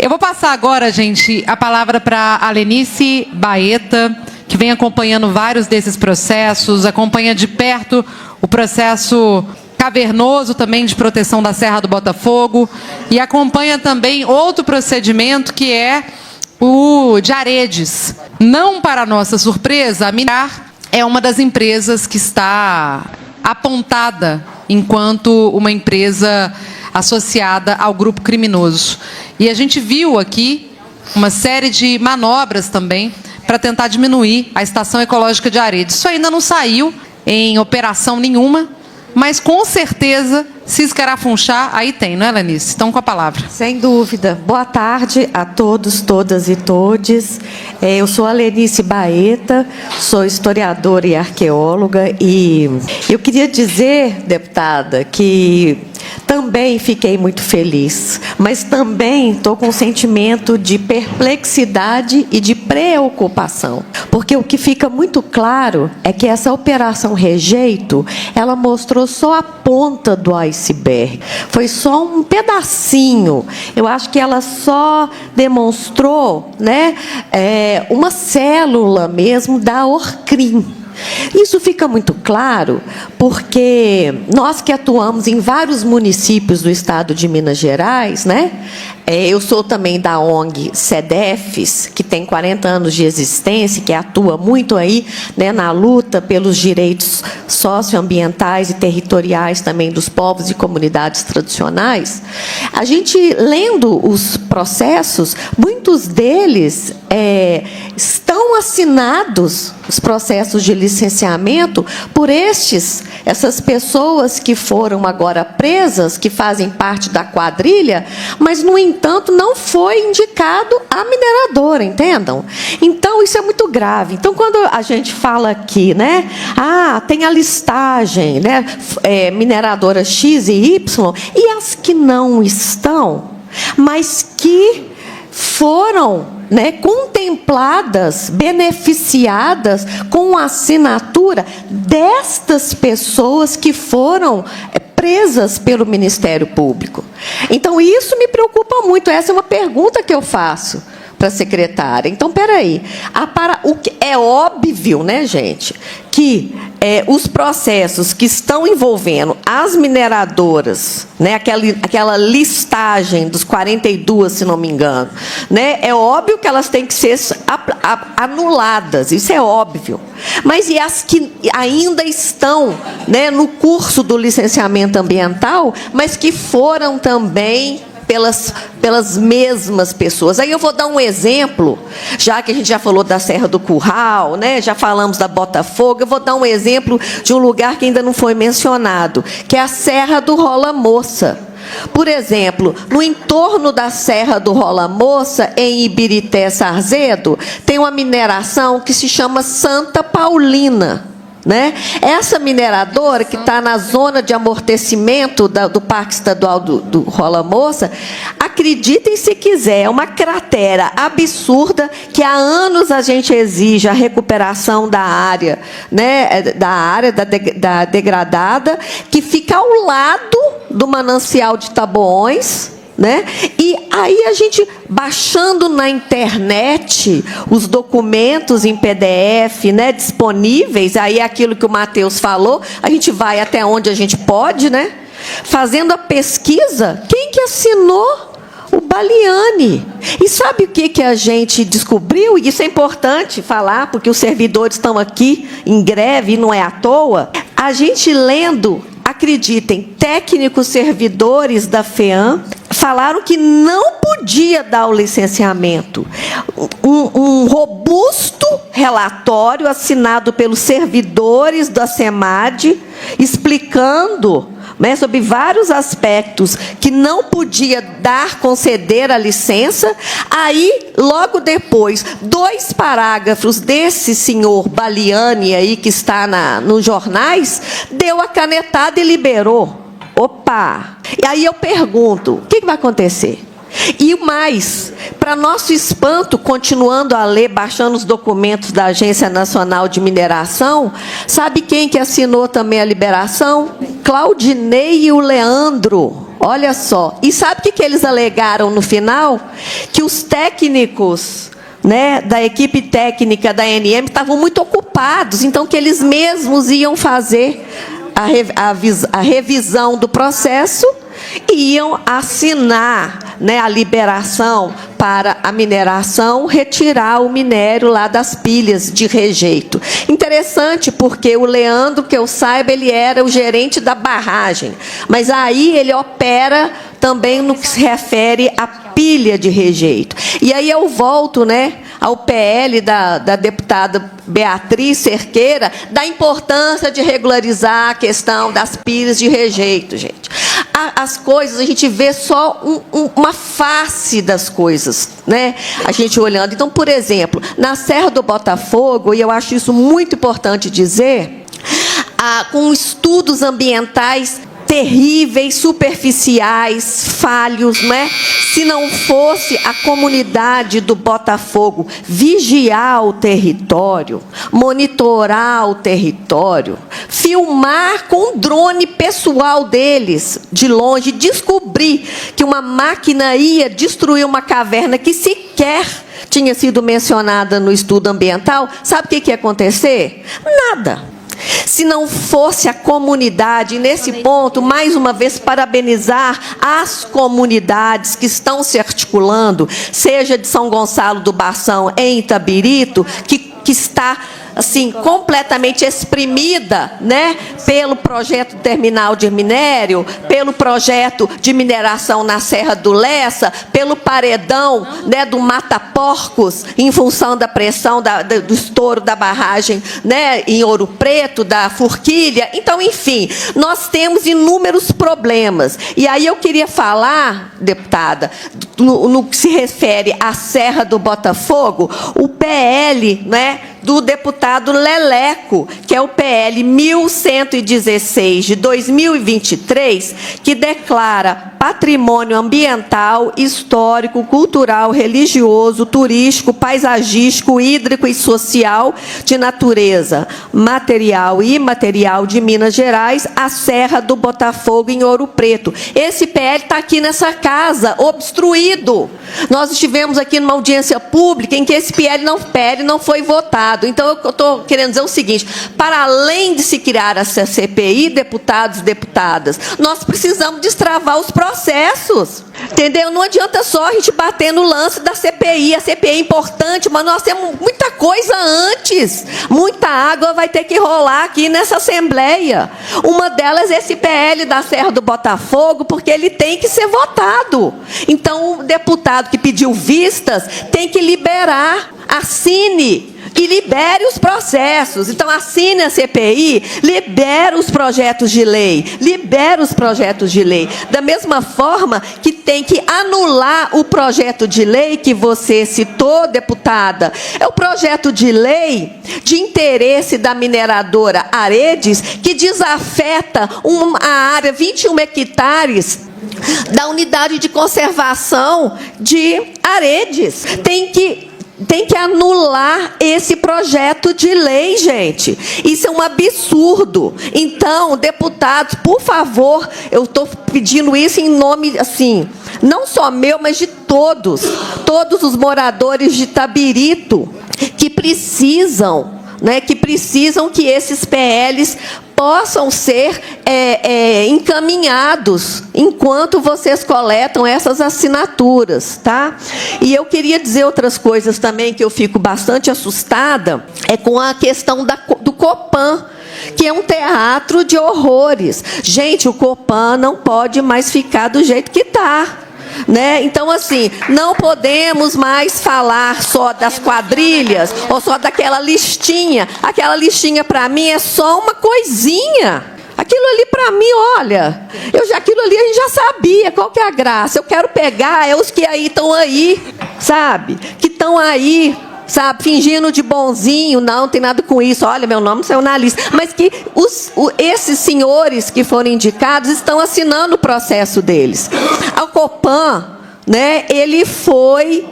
Eu vou passar agora, gente, a palavra para a Lenice Baeta, que vem acompanhando vários desses processos, acompanha de perto o processo cavernoso também de proteção da Serra do Botafogo e acompanha também outro procedimento que é o de Aredes. Não para nossa surpresa, a Minerar é uma das empresas que está apontada enquanto uma empresa associada ao grupo criminoso. E a gente viu aqui uma série de manobras também para tentar diminuir a estação ecológica de Aredes. Isso ainda não saiu em operação nenhuma, mas com certeza, se escarafunchar, aí tem, não é, Lenice? Então, com a palavra. Sem dúvida. Boa tarde a todos, todas e todes. Eu sou a Lenice Baeta, sou historiadora e arqueóloga, e eu queria dizer, deputada, que também fiquei muito feliz, mas também estou com um sentimento de perplexidade e de preocupação, porque o que fica muito claro é que essa operação Rejeito, ela mostrou só a ponta do iceberg, foi só um pedacinho. Eu acho que ela só demonstrou, né, uma célula mesmo da Orcrim. Isso fica muito claro porque nós que atuamos em vários municípios do estado de Minas Gerais, né? Eu sou também da ONG CEDEFES, que tem 40 anos de existência, que atua muito aí, né, na luta pelos direitos socioambientais e territoriais também dos povos e comunidades tradicionais. A gente, lendo os processos, muitos deles estão assinados, os processos de licenciamento, por essas pessoas que foram agora presas, que fazem parte da quadrilha, mas, no entanto, não foi indicado a mineradora, entendam? Então, isso é muito grave. Então, quando a gente fala aqui, né, tem a listagem, né, mineradora X e Y, e as que não estão, mas que foram, né, contempladas, beneficiadas com a assinatura destas pessoas que foram presas pelo Ministério Público. Então, isso me preocupa muito. Essa é uma pergunta que eu faço para a secretária. Então, peraí. É óbvio, né, gente, que os processos que estão envolvendo as mineradoras, né, aquela listagem dos 42, se não me engano, né, é óbvio que elas têm que ser anuladas, isso é óbvio. Mas e as que ainda estão, né, no curso do licenciamento ambiental, mas que foram também pelas mesmas pessoas. Aí eu vou dar um exemplo, já que a gente já falou da Serra do Curral, né, já falamos da Botafogo, eu vou dar um exemplo de um lugar que ainda não foi mencionado, que é a Serra do Rola Moça. Por exemplo, no entorno da Serra do Rola Moça, em Ibirité, Sarzedo, tem uma mineração que se chama Santa Paulina. Né? Essa mineradora, que está na zona de amortecimento do Parque Estadual do Rola Moça, acreditem se quiser, é uma cratera absurda que há anos a gente exige a recuperação da área, né, da degradada, que fica ao lado do manancial de Taboões. Né? E aí a gente, baixando na internet os documentos em PDF, né, disponíveis, aí é aquilo que o Matheus falou, a gente vai até onde a gente pode, né? Fazendo a pesquisa, quem que assinou? O Baliani. E sabe o que a gente descobriu? E isso é importante falar, porque os servidores estão aqui em greve, e não é à toa. A gente lendo, acreditem, técnicos servidores da FEAM falaram que não podia dar o licenciamento. Um robusto relatório assinado pelos servidores da SEMAD, explicando, né, sobre vários aspectos que não podia conceder a licença. Aí, logo depois, 2 parágrafos desse senhor Baliani aí, que está nos jornais, deu a canetada e liberou. Opa! E aí eu pergunto, o que vai acontecer? E mais, para nosso espanto, continuando a ler, baixando os documentos da Agência Nacional de Mineração, sabe quem que assinou também a liberação? Claudinei e o Leandro. Olha só. E sabe o que eles alegaram no final? Que os técnicos, né, da equipe técnica da ANM estavam muito ocupados, então que eles mesmos iam fazer a revisão do processo e iam assinar, né, a liberação para a mineração, retirar o minério lá das pilhas de rejeito. Interessante, porque o Leandro, que eu saiba, ele era o gerente da barragem, mas aí ele opera também no que se refere à pilha de rejeito. E aí eu volto, né, ao PL da deputada Beatriz Cerqueira, da importância de regularizar a questão das pilhas de rejeito, gente. As coisas, a gente vê só uma face das coisas, né? A gente olhando. Então, por exemplo, na Serra do Botafogo, e eu acho isso muito importante dizer, com estudos ambientais terríveis, superficiais, falhos, né? Se não fosse a comunidade do Botafogo vigiar o território, monitorar o território, filmar com o drone pessoal deles, de longe, descobrir que uma máquina ia destruir uma caverna que sequer tinha sido mencionada no estudo ambiental, sabe o que ia acontecer? Nada. Se não fosse a comunidade, nesse ponto, mais uma vez, parabenizar as comunidades que estão se articulando, seja de São Gonçalo do Bação, em Itabirito, que está assim, completamente exprimida, né, pelo projeto terminal de minério, pelo projeto de mineração na Serra do Lessa, pelo paredão, né, do Mata-Porcos, em função da pressão do estouro da barragem, né, em Ouro Preto, da Forquilha. Então, enfim, nós temos inúmeros problemas. E aí eu queria falar, deputada, no que se refere à Serra do Botafogo, o PL, né, do deputado Leleco, que é o PL 1116 de 2023, que declara patrimônio ambiental, histórico, cultural, religioso, turístico, paisagístico, hídrico e social de natureza material e imaterial de Minas Gerais, a Serra do Botafogo em Ouro Preto. Esse PL está aqui nessa casa, obstruído. Nós estivemos aqui numa audiência pública em que esse PL não foi votado. Então, eu estou querendo dizer o seguinte, para além de se criar essa CPI, deputados e deputadas, nós precisamos destravar os processos, entendeu? Não adianta só a gente bater no lance da CPI, a CPI é importante, mas nós temos muita coisa antes, muita água vai ter que rolar aqui nessa Assembleia. Uma delas é esse PL da Serra do Botafogo, porque ele tem que ser votado. Então, o deputado que pediu vistas tem que liberar, assine e libere os processos. Então, assine a CPI, libere os projetos de lei, libere os projetos de lei. Da mesma forma que tem que anular o projeto de lei que você citou, deputada, é o projeto de lei de interesse da mineradora Aredes, que desafeta a área 21 hectares da unidade de conservação de Aredes. Tem que anular esse projeto de lei, gente. Isso é um absurdo. Então, deputados, por favor, eu estou pedindo isso em nome, assim, não só meu, mas de todos os moradores de Itabirito, que precisam, né, que esses PLs possam ser encaminhados enquanto vocês coletam essas assinaturas, tá? E eu queria dizer outras coisas também que eu fico bastante assustada, com a questão do Copan, que é um teatro de horrores. Gente, o Copan não pode mais ficar do jeito que está. Né? Então, assim, não podemos mais falar só das quadrilhas ou só daquela listinha. Aquela listinha, para mim, é só uma coisinha. Aquilo ali, para mim, olha, aquilo ali a gente já sabia, qual que é a graça? Eu quero pegar os que aí estão aí, sabe? Que estão aí, sabe, fingindo de bonzinho, não tem nada com isso, olha, meu nome saiu na lista, mas que esses senhores que foram indicados estão assinando o processo deles. O Copan, né, ele foi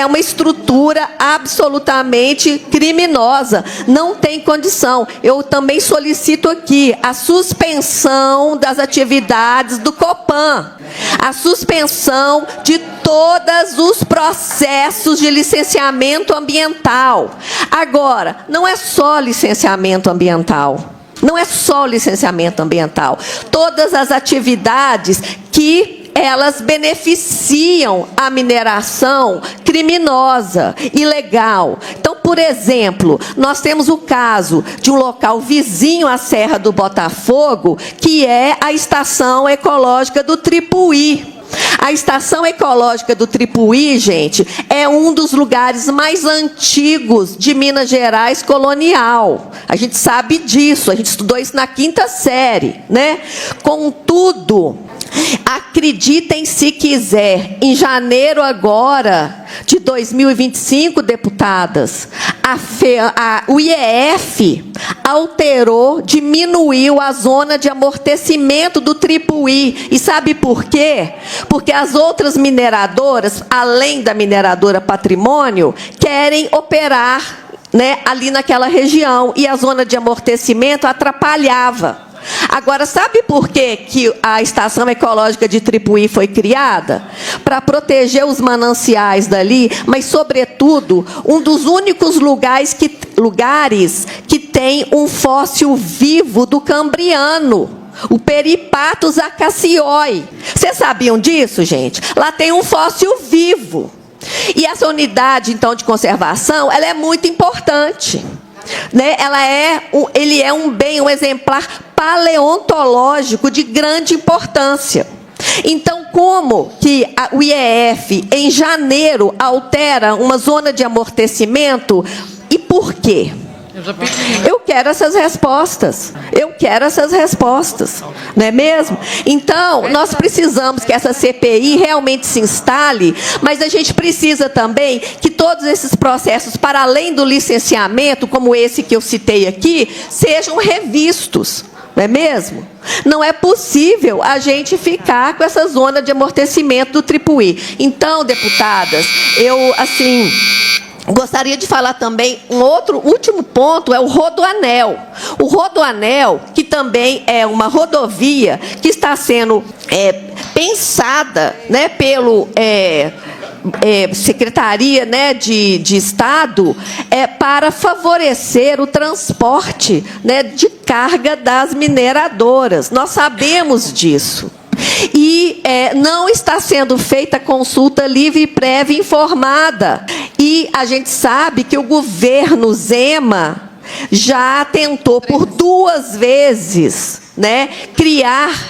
uma estrutura absolutamente criminosa. Não tem condição. Eu também solicito aqui a suspensão das atividades do Copan, a suspensão de todos os processos de licenciamento ambiental. Agora, não é só licenciamento ambiental. Não é só licenciamento ambiental. Todas as atividades que elas beneficiam a mineração criminosa, ilegal. Então, por exemplo, nós temos o caso de um local vizinho à Serra do Botafogo, que é a Estação Ecológica do Tripuí. A Estação Ecológica do Tripuí, gente, é um dos lugares mais antigos de Minas Gerais colonial. A gente sabe disso, a gente estudou isso na 5ª série, né? Contudo, acreditem se quiser, em janeiro agora de 2025, deputadas, o IEF alterou, diminuiu a zona de amortecimento do Tripuí. E sabe por quê? Porque as outras mineradoras, além da mineradora Patrimônio, querem operar, né, ali naquela região, e a zona de amortecimento atrapalhava. Agora, sabe por que a Estação Ecológica de Tripuí foi criada? Para proteger os mananciais dali, mas, sobretudo, um dos únicos lugares que tem um fóssil vivo do Cambriano, o Peripatos acacioi. Vocês sabiam disso, gente? Lá tem um fóssil vivo. E essa unidade, então, de conservação, ela é muito importante. Né? Ele é um bem, um exemplar paleontológico de grande importância. Então, como que o IEF, em janeiro, altera uma zona de amortecimento e por quê? Eu quero essas respostas. Eu quero essas respostas. Não é mesmo? Então, nós precisamos que essa CPI realmente se instale, mas a gente precisa também que todos esses processos, para além do licenciamento, como esse que eu citei aqui, sejam revistos. Não é mesmo? Não é possível a gente ficar com essa zona de amortecimento do Tripuí. Então, deputadas, eu, assim, gostaria de falar também, um outro último ponto é o Rodoanel. O Rodoanel, que também é uma rodovia que está sendo pensada, né, pelo Secretaria, né, de Estado, para favorecer o transporte, né, de carga das mineradoras. Nós sabemos disso. E não está sendo feita consulta livre, prévia e informada. E a gente sabe que o governo Zema já tentou por 2 vezes, né,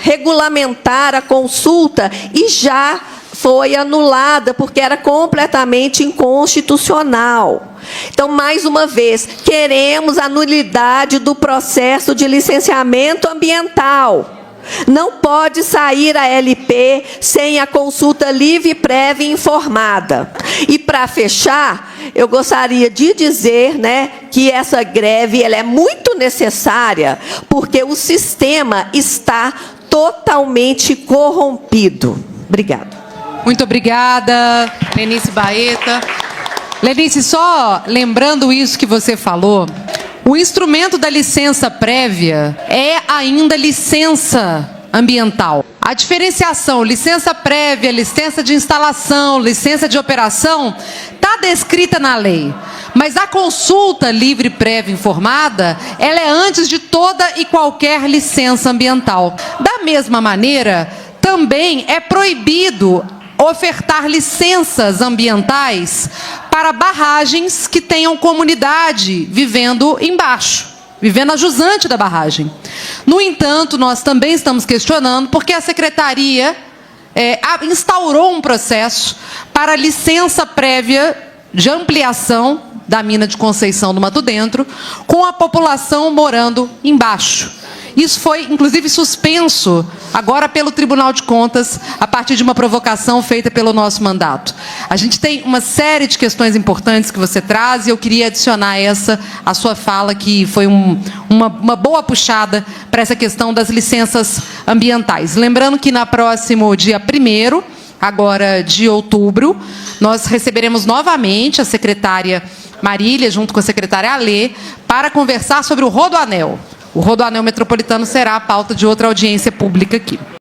regulamentar a consulta e já foi anulada porque era completamente inconstitucional. Então, mais uma vez, queremos a nulidade do processo de licenciamento ambiental. Não pode sair a LP sem a consulta livre, prévia e informada. E, para fechar, eu gostaria de dizer, né, que essa greve ela é muito necessária, porque o sistema está totalmente corrompido. Obrigada. Muito obrigada, Lenice Baeta. Lenice, só lembrando isso que você falou, o instrumento da licença prévia é ainda licença ambiental. A diferenciação, licença prévia, licença de instalação, licença de operação, está descrita na lei. Mas a consulta livre, prévia, informada, ela é antes de toda e qualquer licença ambiental. Da mesma maneira, também é proibido ofertar licenças ambientais para barragens que tenham comunidade vivendo embaixo, vivendo a jusante da barragem. No entanto, nós também estamos questionando porque a Secretaria instaurou um processo para licença prévia de ampliação da mina de Conceição do Mato Dentro, com a população morando embaixo. Isso foi, inclusive, suspenso agora pelo Tribunal de Contas, a partir de uma provocação feita pelo nosso mandato. A gente tem uma série de questões importantes que você traz, e eu queria adicionar essa à sua fala, que foi uma boa puxada para essa questão das licenças ambientais. Lembrando que no próximo dia 1º, agora de outubro, nós receberemos novamente a secretária Marília, junto com a secretária Alê, para conversar sobre o Rodoanel. O Rodoanel Metropolitano será a pauta de outra audiência pública aqui.